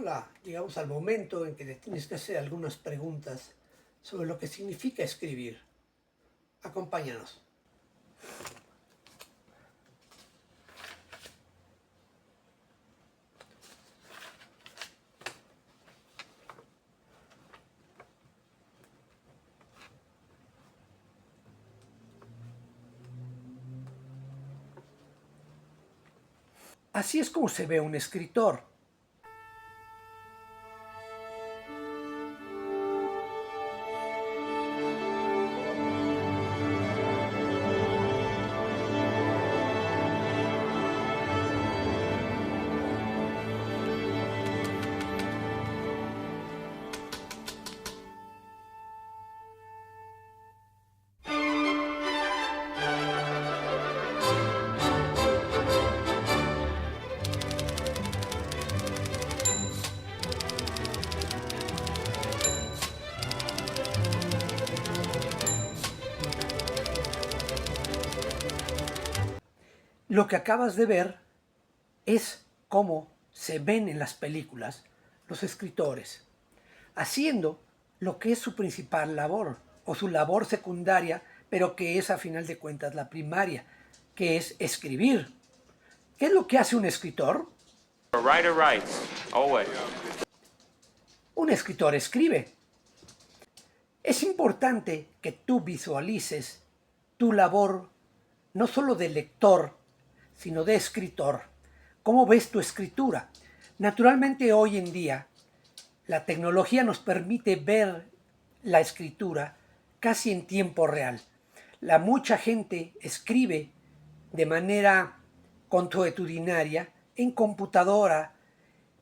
Hola, llegamos al momento en que le tienes que hacer algunas preguntas sobre lo que significa escribir. Acompáñanos. Así es como se ve un escritor. Lo que acabas de ver es cómo se ven en las películas los escritores, haciendo lo que es su principal labor, o su labor secundaria, pero que es a final de cuentas la primaria, que es escribir. ¿Qué es lo que hace un escritor? A writer writes, always. Un escritor escribe. Es importante que tú visualices tu labor no solo de lector, sino de escritor. ¿Cómo ves tu escritura? Naturalmente hoy en día la tecnología nos permite ver la escritura casi en tiempo real. Mucha gente escribe de manera consuetudinaria en computadora,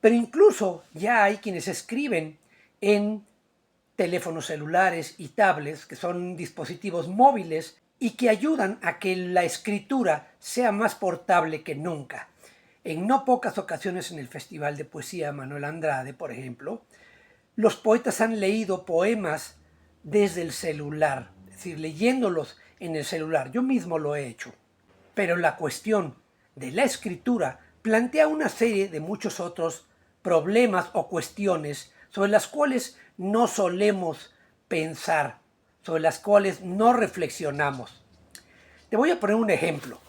pero incluso ya hay quienes escriben en teléfonos celulares y tablets, que son dispositivos móviles y que ayudan a que la escritura sea más portable que nunca. En no pocas ocasiones en el Festival de Poesía Manuel Andrade, por ejemplo, los poetas han leído poemas desde el celular, es decir, leyéndolos en el celular. Yo mismo lo he hecho. Pero la cuestión de la escritura plantea una serie de muchos otros problemas o cuestiones sobre las cuales no solemos pensar, sobre las cuales no reflexionamos. Te voy a poner un ejemplo.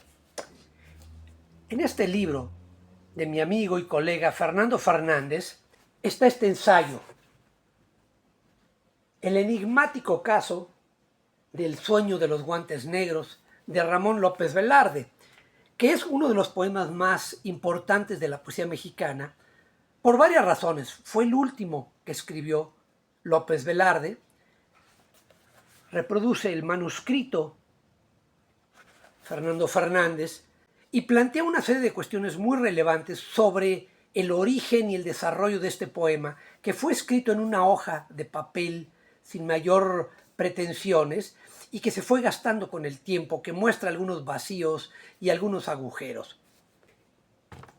En este libro de mi amigo y colega Fernando Fernández está este ensayo, El enigmático caso del sueño de los guantes negros, de Ramón López Velarde, que es uno de los poemas más importantes de la poesía mexicana por varias razones. Fue el último que escribió López Velarde, reproduce el manuscrito Fernando Fernández y plantea una serie de cuestiones muy relevantes sobre el origen y el desarrollo de este poema, que fue escrito en una hoja de papel sin mayor pretensiones y que se fue gastando con el tiempo, que muestra algunos vacíos y algunos agujeros.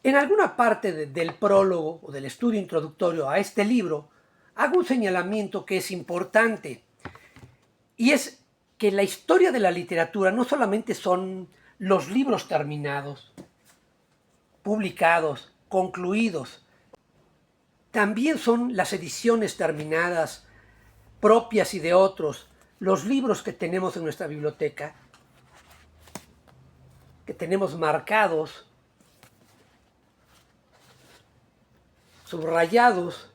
En alguna parte del prólogo o del estudio introductorio a este libro, hago un señalamiento que es importante, y es que la historia de la literatura no solamente son los libros terminados, publicados, concluidos, también son las ediciones terminadas, propias y de otros, los libros que tenemos en nuestra biblioteca, que tenemos marcados, subrayados,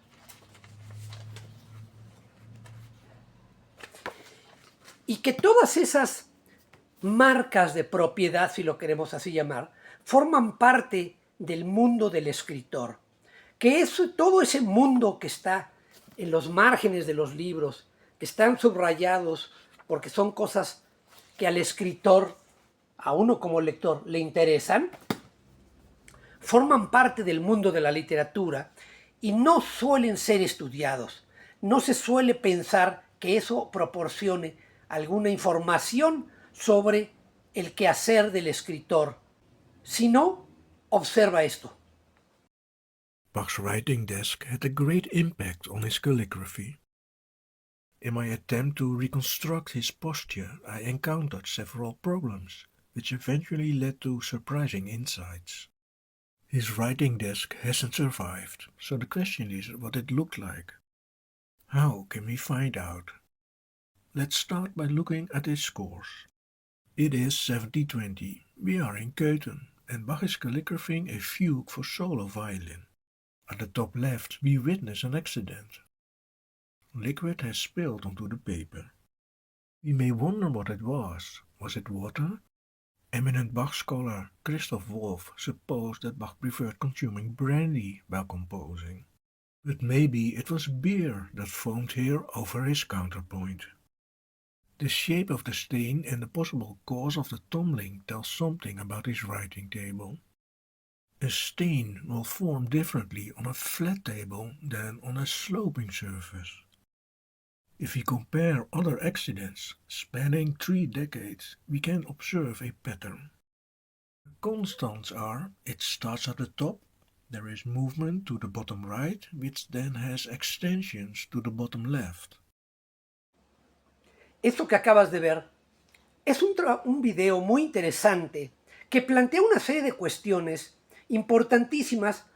y que todas esas marcas de propiedad, si lo queremos así llamar, forman parte del mundo del escritor, que es todo ese mundo que está en los márgenes de los libros, que están subrayados porque son cosas que al escritor, a uno como lector, le interesan, forman parte del mundo de la literatura y no suelen ser estudiados. No se suele pensar que eso proporcione alguna información sobre el quehacer del escritor. Si no, observa esto. Bach's writing desk had a great impact on his calligraphy. In my attempt to reconstruct his posture, I encountered several problems, which eventually led to surprising insights. His writing desk hasn't survived, so the question is what it looked like. How can we find out? Let's start by looking at his scores. It is 70-20. We are in Köthen, and Bach is calligraphing a fugue for solo violin. At the top left, we witness an accident. Liquid has spilled onto the paper. We may wonder what it was. Was it water? Eminent Bach scholar Christoph Wolff supposed that Bach preferred consuming brandy while composing. But maybe it was beer that foamed here over his counterpoint. The shape of the stain and the possible cause of the tumbling tell something about his writing table. A stain will form differently on a flat table than on a sloping surface. If we compare other accidents spanning 3 decades, we can observe a pattern. The constants are, it starts at the top, there is movement to the bottom right, which then has extensions to the bottom left. Esto que acabas de ver es un video muy interesante que plantea una serie de cuestiones importantísimas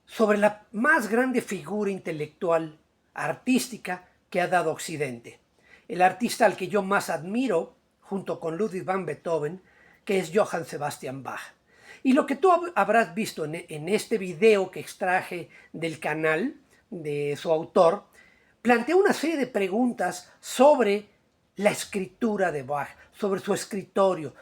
sobre la más grande figura intelectual, artística, que ha dado Occidente. El artista al que yo más admiro, junto con Ludwig van Beethoven, que es Johann Sebastian Bach. Y lo que tú habrás visto en este video que extraje del canal de su autor, plantea una serie de preguntas sobre la escritura de Bach, sobre su escritorio.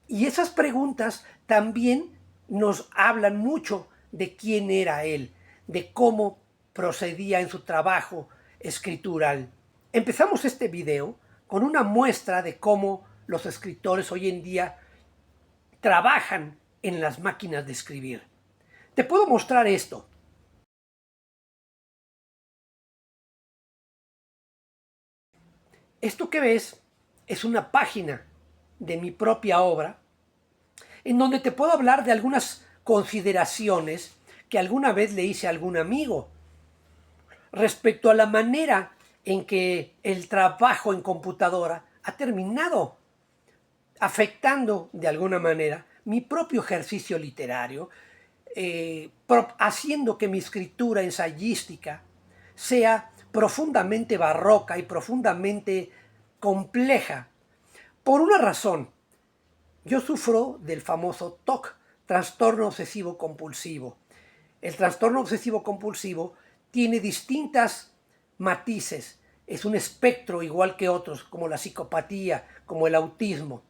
Y esas preguntas también nos hablan mucho de quién era él, de cómo procedía en su trabajo escritural. Empezamos este video con una muestra de cómo los escritores hoy en día trabajan en las máquinas de escribir. Te puedo mostrar esto. Esto que ves es una página de mi propia obra en donde te puedo hablar de algunas consideraciones que alguna vez le hice a algún amigo respecto a la manera en que el trabajo en computadora ha terminado afectando de alguna manera mi propio ejercicio literario, haciendo que mi escritura ensayística sea profundamente barroca y profundamente compleja. Por una razón, yo sufro del famoso TOC, trastorno obsesivo compulsivo. El trastorno obsesivo compulsivo tiene distintas matices, es un espectro igual que otros, como la psicopatía, como el autismo.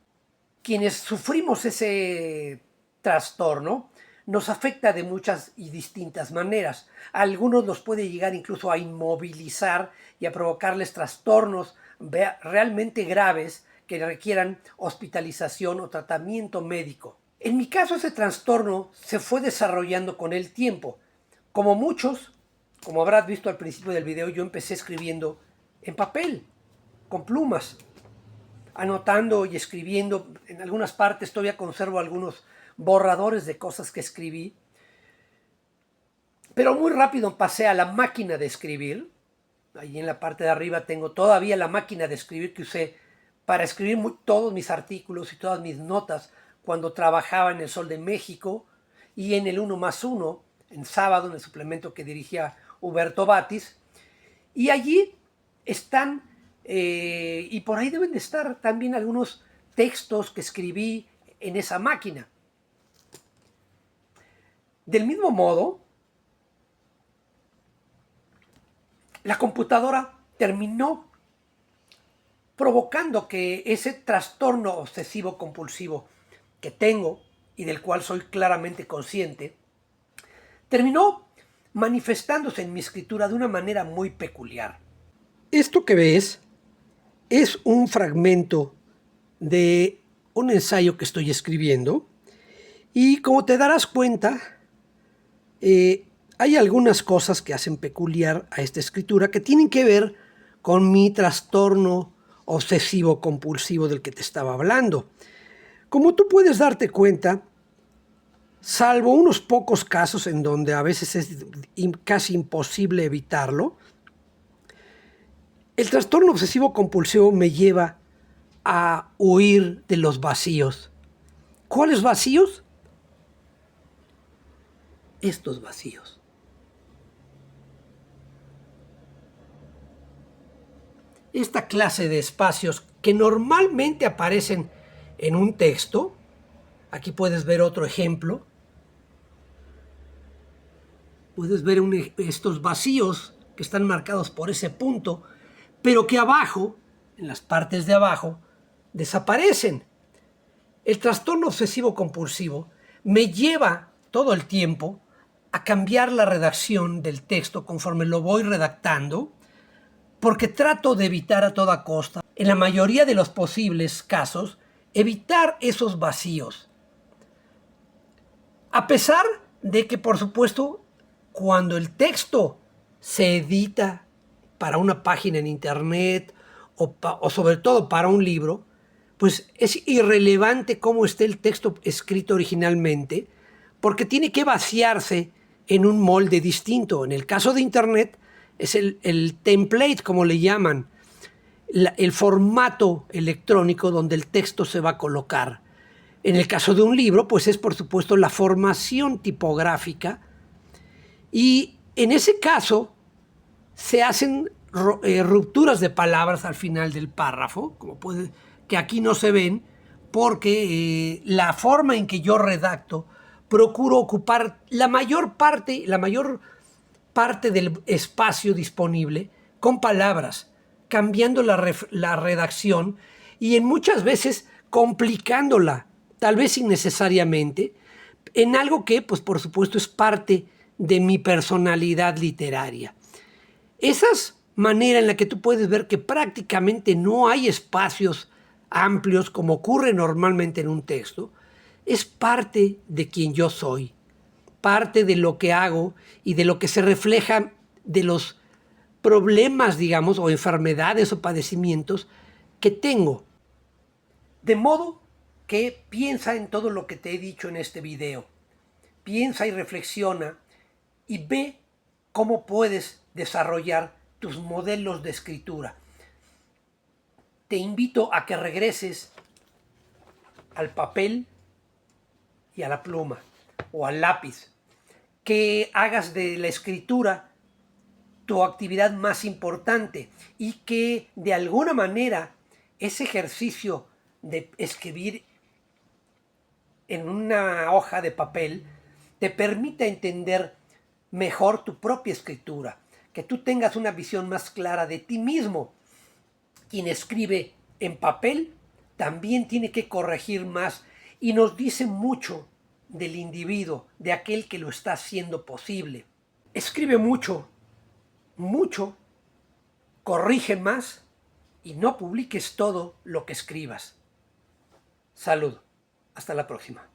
Quienes sufrimos ese trastorno nos afecta de muchas y distintas maneras. A algunos los puede llegar incluso a inmovilizar y a provocarles trastornos realmente graves que requieran hospitalización o tratamiento médico. En mi caso, ese trastorno se fue desarrollando con el tiempo. Como muchos, como habrás visto al principio del video, yo empecé escribiendo en papel, con plumas, anotando y escribiendo. En algunas partes todavía conservo algunos borradores de cosas que escribí. Pero muy rápido pasé a la máquina de escribir. Ahí en la parte de arriba tengo todavía la máquina de escribir que usé para escribir todos mis artículos y todas mis notas cuando trabajaba en El Sol de México y en el 1+1, en Sábado, en el suplemento que dirigía Huberto Batis. Y allí están, y por ahí deben de estar también algunos textos que escribí en esa máquina. Del mismo modo, la computadora terminó provocando que ese trastorno obsesivo compulsivo que tengo y del cual soy claramente consciente, terminó manifestándose en mi escritura de una manera muy peculiar. Esto que ves es un fragmento de un ensayo que estoy escribiendo y como te darás cuenta, hay algunas cosas que hacen peculiar a esta escritura que tienen que ver con mi trastorno obsesivo compulsivo del que te estaba hablando. Como tú puedes darte cuenta, salvo unos pocos casos en donde a veces es casi imposible evitarlo, el trastorno obsesivo compulsivo me lleva a huir de los vacíos. ¿Cuáles vacíos? estos vacíos. Esta clase de espacios que normalmente aparecen en un texto, aquí puedes ver otro ejemplo, puedes ver estos vacíos que están marcados por ese punto, pero que abajo, en las partes de abajo, desaparecen. El trastorno obsesivo compulsivo me lleva todo el tiempo a cambiar la redacción del texto conforme lo voy redactando, porque trato de evitar a toda costa, en la mayoría de los posibles casos, evitar esos vacíos. A pesar de que, por supuesto, cuando el texto se edita para una página en internet o sobre todo para un libro, pues es irrelevante cómo esté el texto escrito originalmente, porque tiene que vaciarse en un molde distinto. En el caso de internet es el template, como le llaman, el formato electrónico donde el texto se va a colocar. En el caso de un libro, pues es por supuesto la formación tipográfica, y en ese caso se hacen rupturas de palabras al final del párrafo, que aquí no se ven, porque la forma en que yo redacto procuro ocupar la mayor parte del espacio disponible con palabras, cambiando la redacción y en muchas veces complicándola, tal vez innecesariamente, en algo que, pues por supuesto, es parte de mi personalidad literaria. Esas maneras en la que tú puedes ver que prácticamente no hay espacios amplios como ocurre normalmente en un texto, es parte de quien yo soy, parte de lo que hago y de lo que se refleja de los problemas, digamos, o enfermedades o padecimientos que tengo. De modo que piensa en todo lo que te he dicho en este video. Piensa y reflexiona y ve cómo puedes desarrollar tus modelos de escritura. Te invito a que regreses al papel y a la pluma o al lápiz, que hagas de la escritura tu actividad más importante y que de alguna manera ese ejercicio de escribir en una hoja de papel te permita entender mejor tu propia escritura, que tú tengas una visión más clara de ti mismo. Quien escribe en papel también tiene que corregir más y nos dice mucho del individuo, de aquel que lo está haciendo posible. Escribe mucho, corrige más y no publiques todo lo que escribas. Salud. Hasta la próxima.